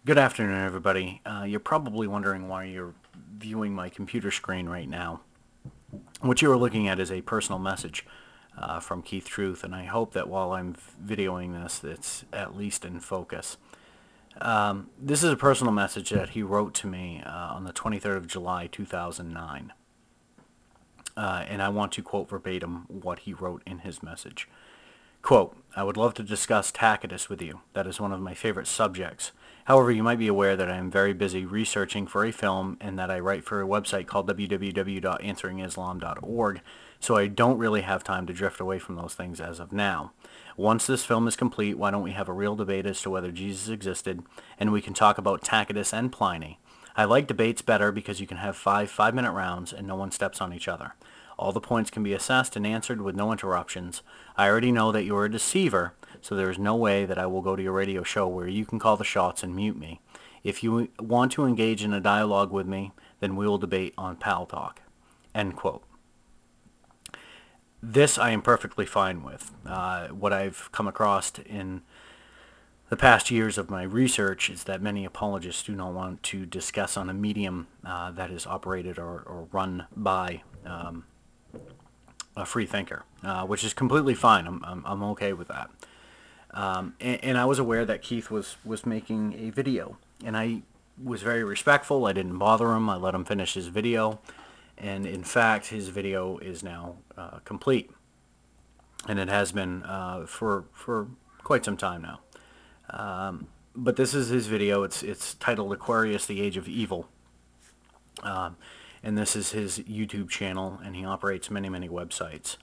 Good afternoon, everybody. You're probably wondering why you're viewing my computer screen right now. What you are looking at is a personal message from Keith Truth, and I hope that while I'm videoing this, it's at least in focus. This is a personal message that he wrote to me on the 23rd of July, 2009. And I want to quote verbatim what he wrote in his message. Quote, I would love to discuss Tacitus with you. That is one of my favorite subjects. However, you might be aware that I am very busy researching for a film and that I write for a website called www.answeringislam.org, so I don't really have time to drift away from those things as of now. Once this film is complete, why don't we have a real debate as to whether Jesus existed, and we can talk about Tacitus and Pliny. I like debates better because you can have five-minute rounds and no one steps on each other. All the points can be assessed and answered with no interruptions. I already know that you are a deceiver, so there is no way that I will go to your radio show where you can call the shots and mute me. If you want to engage in a dialogue with me, then we will debate on Pal Talk. End quote. This I am perfectly fine with. What I've come across in the past years of my research is that many apologists do not want to discuss on a medium that is operated or run by a free thinker, which is completely fine. I'm okay with that. And I was aware that Keith was making a video, and I was very respectful. I didn't bother him. I let him finish his video, and in fact, his video is now complete, and it has been for quite some time now. But this is his video. It's titled Aquarius: The Age of Evil. And this is his YouTube channel, and he operates many websites,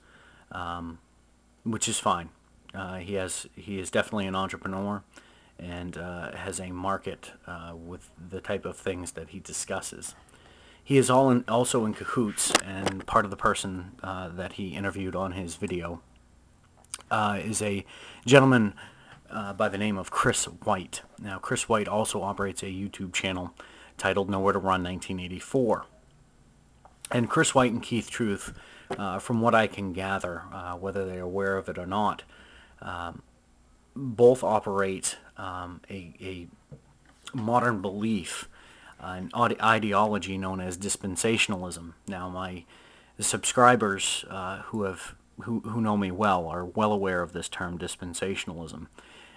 which is fine. He is definitely an entrepreneur, and has a market with the type of things that he discusses. He is also in cahoots, and part of the person that he interviewed on his video is a gentleman by the name of Chris White. Now, Chris White also operates a YouTube channel titled Nowhere to Run 1984. And Chris White and Keith Truth, from what I can gather, whether they're aware of it or not, both operate a modern belief, an ideology known as dispensationalism. Now, my subscribers who know me well are well aware of this term dispensationalism.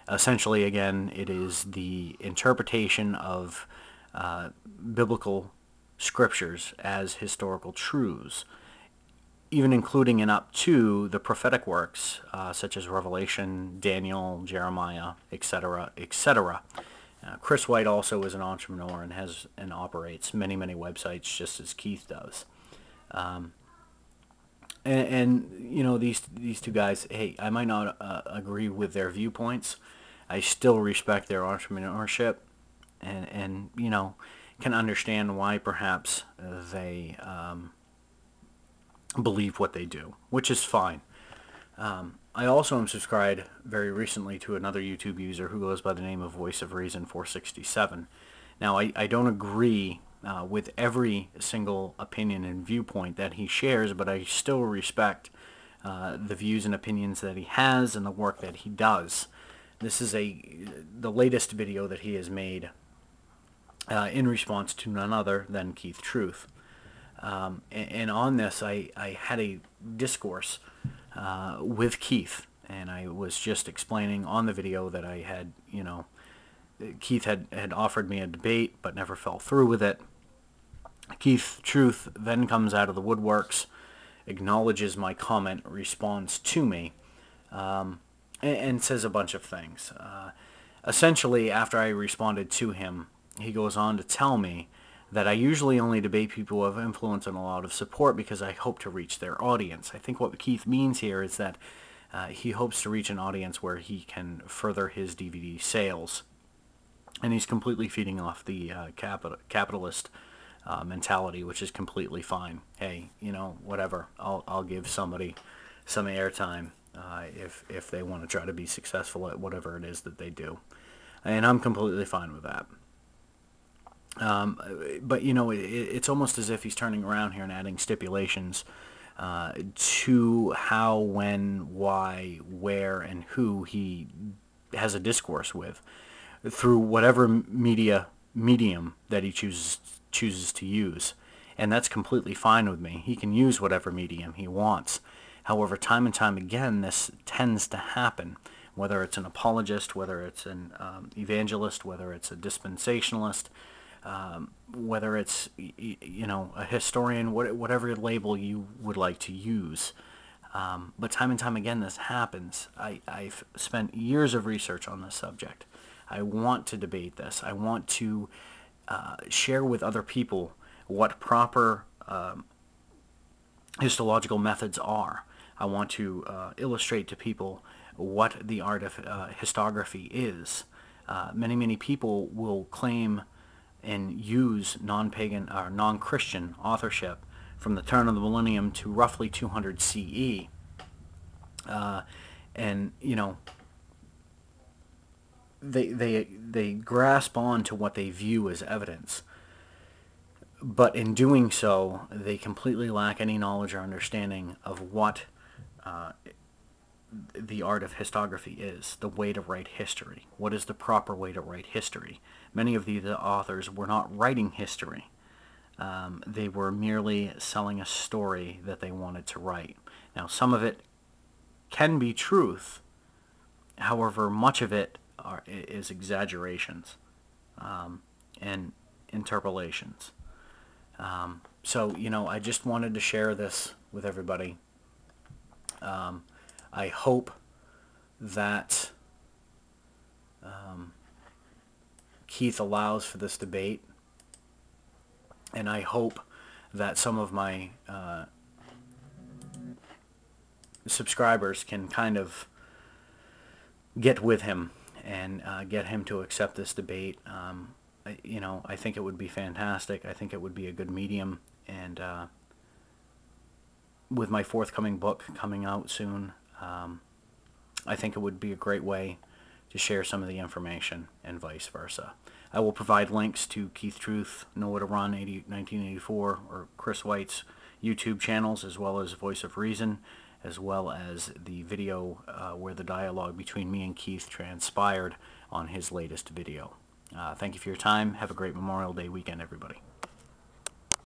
Essentially, again, it is the interpretation of biblical scriptures as historical truths, even including and up to the prophetic works such as Revelation, Daniel, Jeremiah, etc., etc. Chris White also is an entrepreneur and has and operates many websites just as Keith does. And you know, these two guys, hey, I might not agree with their viewpoints. I still respect their entrepreneurship, and you know, can understand why perhaps they believe what they do, which is fine. I also am subscribed very recently to another YouTube user who goes by the name of Voice of Reason 467. Now, I don't agree with every single opinion and viewpoint that he shares, but I still respect the views and opinions that he has and the work that he does. This is the latest video that he has made in response to none other than Keith Truth. And on this, I had a discourse with Keith, and I was just explaining on the video that I had, you know, Keith had offered me a debate but never fell through with it. Keith Truth then comes out of the woodworks, acknowledges my comment, responds to me, and says a bunch of things. Essentially, after I responded to him, he goes on to tell me that I usually only debate people who have influence and a lot of support because I hope to reach their audience. I think what Keith means here is that he hopes to reach an audience where he can further his DVD sales. And he's completely feeding off the capitalist mentality, which is completely fine. Hey, you know, whatever. I'll give somebody some airtime if they want to try to be successful at whatever it is that they do. And I'm completely fine with that. But, you know, it's almost as if he's turning around here and adding stipulations to how, when, why, where, and who he has a discourse with. through whatever medium that he chooses to use. And that's completely fine with me. He can use whatever medium he wants. However, time and time again, this tends to happen, whether it's an apologist, whether it's an evangelist, whether it's a dispensationalist, whether it's, a historian, whatever label you would like to use. But time and time again, this happens. I've spent years of research on this subject. I want to debate this. I want to share with other people what proper histological methods are. I want to illustrate to people what the art of histography is. Many people will claim and use non-pagan or non-Christian authorship from the turn of the millennium to roughly 200 CE. And, they grasp on to what they view as evidence. But in doing so, they completely lack any knowledge or understanding of what the art of histography is, the way to write history. What is the proper way to write history? Many of these authors were not writing history. They were merely selling a story that they wanted to write. Now, some of it can be truth. However, much of it is exaggerations and interpolations. So, I just wanted to share this with everybody. I hope that Keith allows for this debate, and I hope that some of my subscribers can kind of get with him and get him to accept this debate. I think it would be fantastic. I think it would be a good medium, and with my forthcoming book coming out soon, I think it would be a great way to share some of the information and vice versa. I will provide links to Keith Truth, Nowhere to Run 1984, or Chris White's YouTube channels, as well as Voice of Reason, as well as the video where the dialogue between me and Keith transpired on his latest video. Thank you for your time. Have a great Memorial Day weekend, everybody.